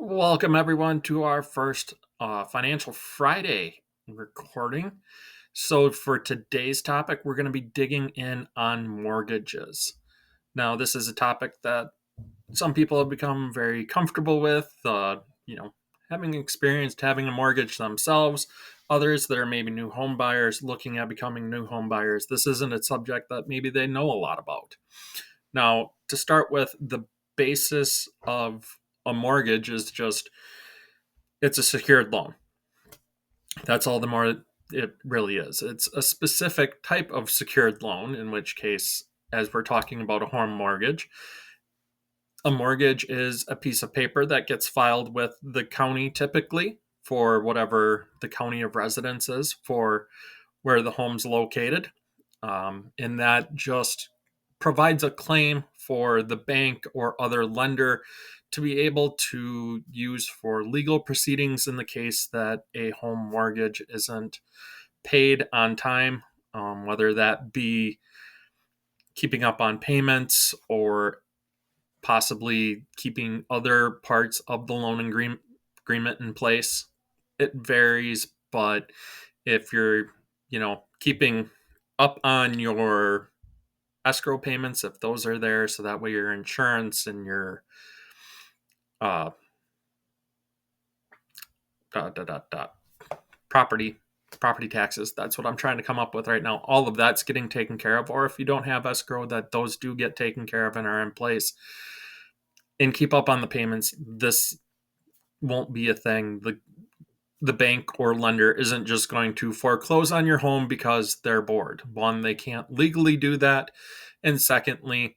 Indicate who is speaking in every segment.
Speaker 1: Welcome, everyone, to our first Financial Friday recording. So, for today's topic, we're going to be digging in on mortgages. Now, this is a topic that some people have become very comfortable with, having experienced having a mortgage themselves. Others that are maybe new home buyers looking at becoming new home buyers. This isn't a subject that maybe they know a lot about. Now, to start with, the basis of a mortgage is just it's a secured loan. That's all the more it really is. It's a specific type of secured loan, in which case, as we're talking about a mortgage is a piece of paper that gets filed with the county typically for whatever the county of residence is for where the home's located. And that just provides a claim for the bank or other lender to be able to use for legal proceedings in the case that a home mortgage isn't paid on time, whether that be keeping up on payments or possibly keeping other parts of the loan agreement in place. It varies, but if you're, keeping up on your escrow payments, if those are there, so that way your insurance and your uh, dot, dot, dot, dot, property property taxes, that's what I'm trying to come up with right now, all of that's getting taken care of. Or if you don't have escrow, that those do get taken care of and are in place, and keep up on the payments. This won't be a thing. The bank or lender isn't just going to foreclose on your home because they're bored. One, they can't legally do that, and secondly,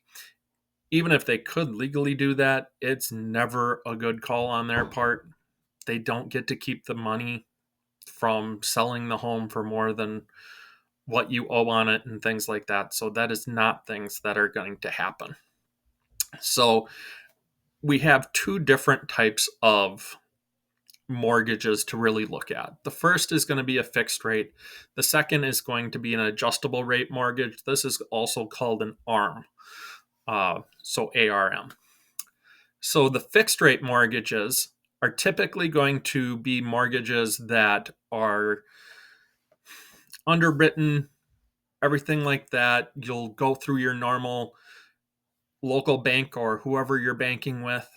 Speaker 1: even if they could legally do that, it's never a good call on their part. They don't get to keep the money from selling the home for more than what you owe on it and things like that. So that is not things that are going to happen. So we have two different types of mortgages to really look at. The first is going to be a fixed rate. The second is going to be an adjustable rate mortgage. This is also called an ARM. So ARM. So the fixed rate mortgages are typically going to be mortgages that are underwritten, everything like that. You'll go through your normal local bank or whoever you're banking with,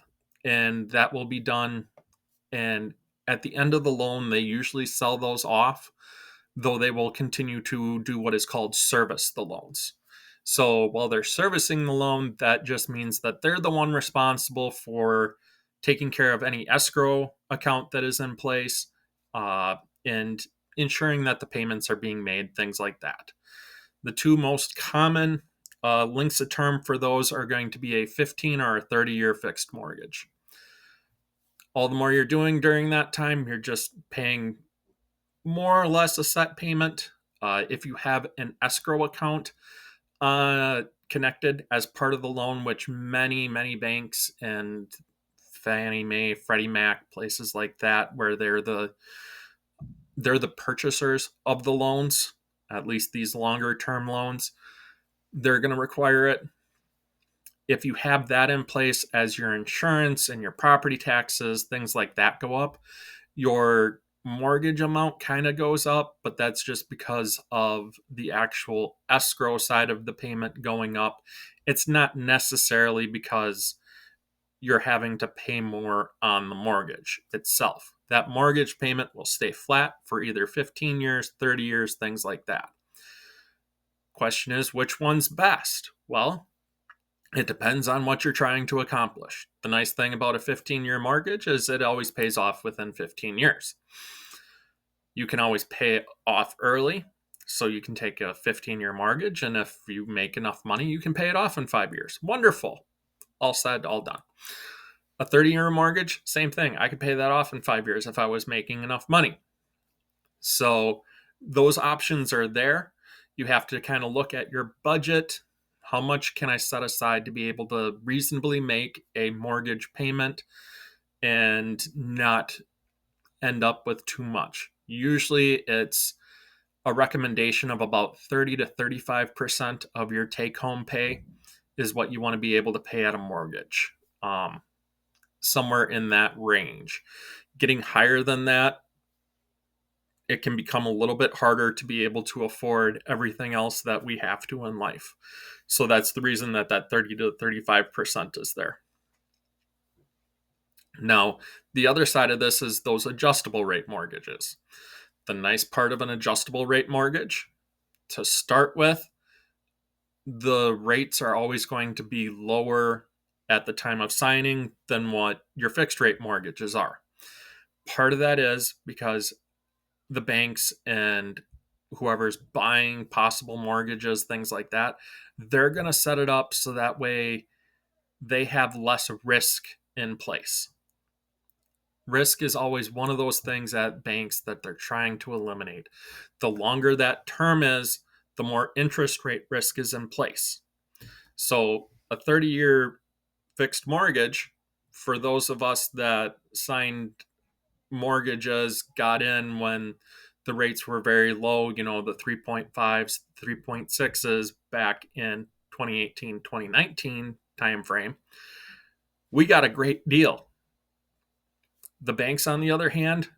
Speaker 1: and that will be done. And at the end of the loan, they usually sell those off, though they will continue to do what is called service the loans. So while they're servicing the loan, that just means that they're the one responsible for taking care of any escrow account that is in place, and ensuring that the payments are being made, things like that. The two most common lengths of term for those are going to be a 15 or a 30-year fixed mortgage. All the more you're doing during that time, you're just paying more or less a set payment. If you have an escrow account connected as part of the loan, which many banks and Fannie Mae, Freddie Mac, places like that, where they're the purchasers of the loans, at least these longer term loans, they're going to require it. If you have that in place as your insurance and your property taxes, things like that go up, your mortgage amount kind of goes up, but that's just because of the actual escrow side of the payment going up. It's not necessarily because you're having to pay more on the mortgage itself. That mortgage payment will stay flat for either 15 years, 30 years, things like that. Question is, which one's best? Well, it depends on what you're trying to accomplish. The nice thing about a 15-year mortgage is it always pays off within 15 years. You can always pay it off early, so you can take a 15-year mortgage, and if you make enough money, you can pay it off in 5 years. Wonderful. All said, all done. A 30-year mortgage, same thing. I could pay that off in 5 years if I was making enough money. So those options are there. You have to kind of look at your budget. How much can I set aside to be able to reasonably make a mortgage payment and not end up with too much? Usually it's a recommendation of about 30 to 35% of your take home pay is what you want to be able to pay at a mortgage. somewhere in that range. Getting higher than that, it can become a little bit harder to be able to afford everything else that we have to in life. So that's the reason that 30 to 35% is there. Now, the other side of this is those adjustable rate mortgages. The nice part of an adjustable rate mortgage, to start with, the rates are always going to be lower at the time of signing than what your fixed rate mortgages are. Part of that is because the banks and whoever's buying possible mortgages, things like that, they're going to set it up so that way they have less risk in place. Risk is always one of those things at banks that they're trying to eliminate. The longer that term is, the more interest rate risk is in place. So a 30-year fixed mortgage, for those of us that signed mortgages, got in when the rates were very low, the 3.5s, 3.6s back in 2018, 2019 timeframe, we got a great deal. The banks, on the other hand,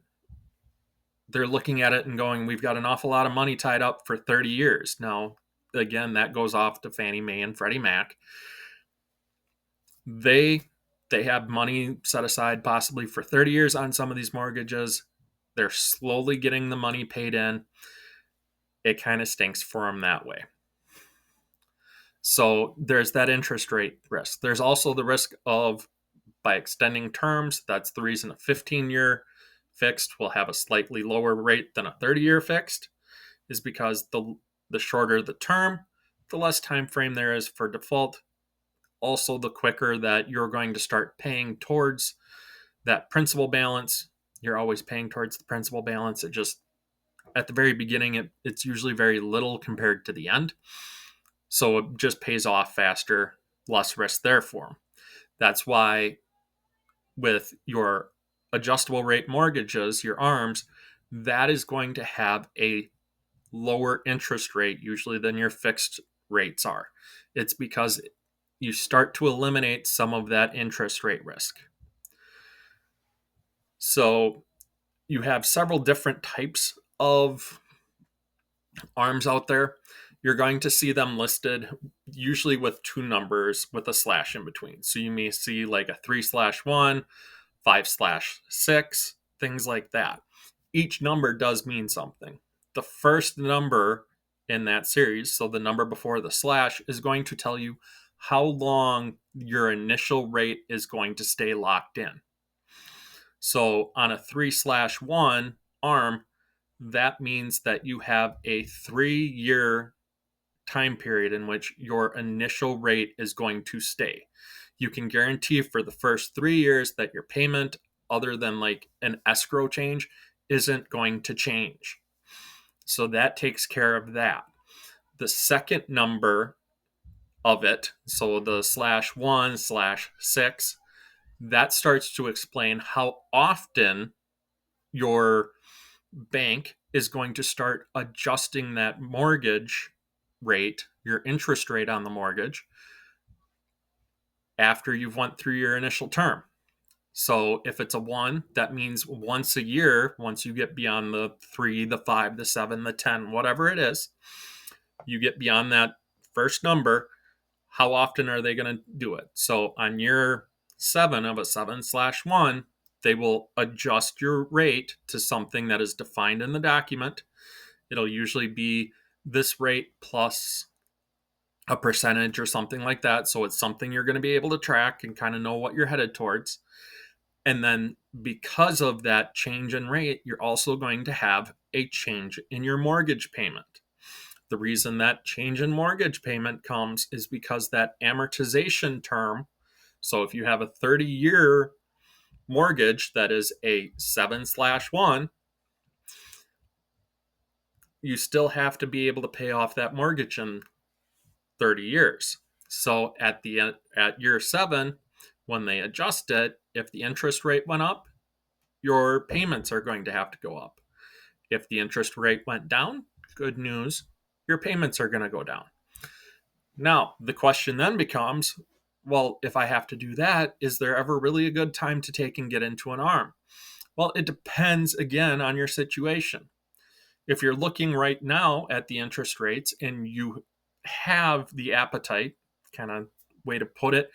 Speaker 1: they're looking at it and going, we've got an awful lot of money tied up for 30 years. Now, again, that goes off to Fannie Mae and Freddie Mac. They have money set aside possibly for 30 years on some of these mortgages. They're slowly getting the money paid in. It kind of stinks for them that way. So there's that interest rate risk. There's also the risk of, by extending terms, that's the reason a 15-year fixed will have a slightly lower rate than a 30-year fixed, is because the shorter the term, the less time frame there is for default. Also, the quicker that you're going to start paying towards that principal balance. You're always paying towards the principal balance. It just, at the very beginning, it's usually very little compared to the end. So it just pays off faster, less risk there for them. That's why with your adjustable rate mortgages, your ARMs, that is going to have a lower interest rate usually than your fixed rates are. It's because you start to eliminate some of that interest rate risk. So you have several different types of ARMs out there. You're going to see them listed usually with two numbers with a slash in between. So you may see like a 3/1, 5/6, things like that. Each number does mean something. The first number in that series, so the number before the slash, is going to tell you how long your initial rate is going to stay locked in. So on a 3/1 ARM, that means that you have a 3-year time period in which your initial rate is going to stay. You can guarantee for the first 3 years that your payment, other than like an escrow change, isn't going to change. So that takes care of that. The second number of it, so the /1/6, that starts to explain how often your bank is going to start adjusting that mortgage rate, your interest rate on the mortgage, after you've went through your initial term. So if it's a 1, that means once a year, once you get beyond the 3, the 5, the 7, the 10, whatever it is, you get beyond that first number, how often are they going to do it? So on year 7 of a 7/1, they will adjust your rate to something that is defined in the document. It'll usually be this rate plus a percentage or something like that. So it's something you're going to be able to track and kind of know what you're headed towards. And then because of that change in rate, you're also going to have a change in your mortgage payment. The reason that change in mortgage payment comes is because that amortization term, so if you have a 30-year mortgage that is a 7/1, you still have to be able to pay off that mortgage in 30 years. So at year 7, when they adjust it, if the interest rate went up, your payments are going to have to go up. If the interest rate went down, good news, your payments are going to go down. Now, the question then becomes, Well, if I have to do that, is there ever really a good time to take and get into an ARM? Well, it depends again on your situation. If you're looking right now at the interest rates and you have the appetite, kind of way to put it,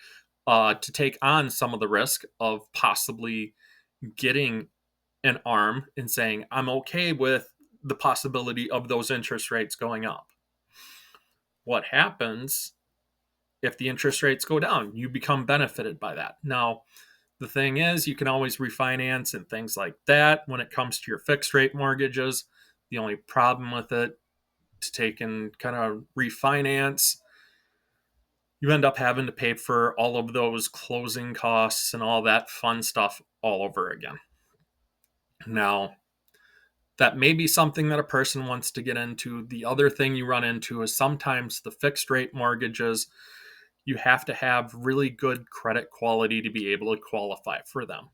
Speaker 1: to take on some of the risk of possibly getting an ARM and saying, I'm okay with the possibility of those interest rates going up. What happens if the interest rates go down? You become benefited by that. Now, the thing is, you can always refinance and things like that when it comes to your fixed rate mortgages. The only problem with it, to take and kind of refinance, you end up having to pay for all of those closing costs and all that fun stuff all over again. Now, that may be something that a person wants to get into. The other thing you run into is sometimes the fixed rate mortgages, you have to have really good credit quality to be able to qualify for them.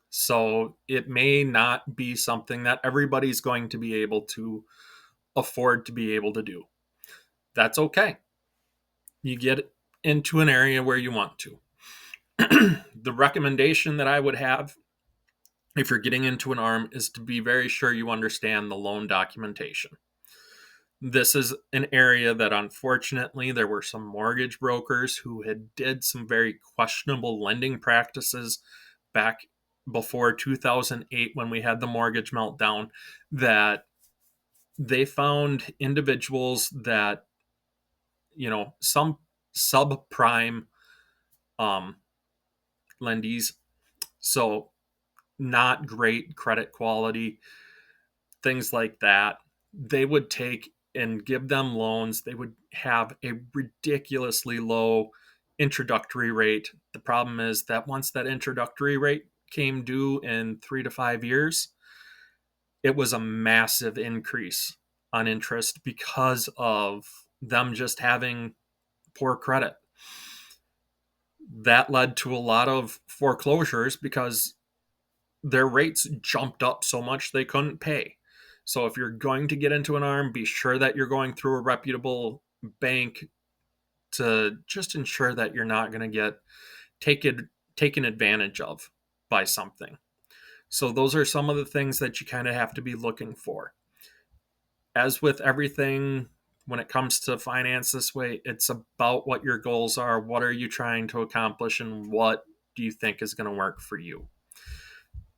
Speaker 1: So it may not be something that everybody's going to be able to afford to be able to do. That's okay. You get into an area where you want to. The recommendation that I would have if you're getting into an ARM is to be very sure you understand the loan documentation. This is an area that unfortunately there were some mortgage brokers who had did some very questionable lending practices back before 2008 when we had the mortgage meltdown, that they found individuals that, some subprime lendees, so not great credit quality, things like that, they would take and give them loans. They would have a ridiculously low introductory rate. The problem is that once that introductory rate came due in 3 to 5 years, it was a massive increase on interest because of them just having poor credit. That led to a lot of foreclosures because their rates jumped up so much they couldn't pay. So if you're going to get into an ARM, be sure that you're going through a reputable bank to just ensure that you're not going to get taken advantage of by something. So those are some of the things that you kind of have to be looking for. As with everything when it comes to finance this way, it's about what your goals are, what are you trying to accomplish, and what do you think is going to work for you.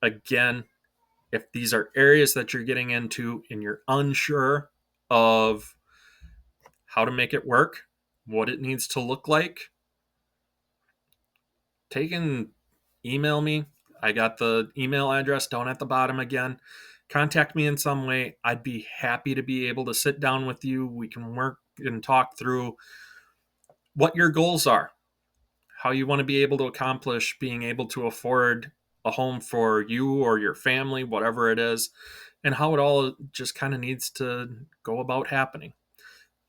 Speaker 1: Again, if these are areas that you're getting into and you're unsure of how to make it work, what it needs to look like, take and email me. I got the email address down at the bottom again. Contact me in some way. I'd be happy to be able to sit down with you. We can work and talk through what your goals are, how you want to be able to accomplish being able to afford a home for you or your family, whatever it is, and how it all just kind of needs to go about happening.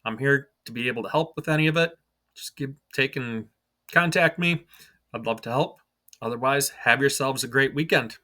Speaker 1: I'm here to be able to help with any of it. Just take and contact me. I'd love to help. Otherwise, have yourselves a great weekend.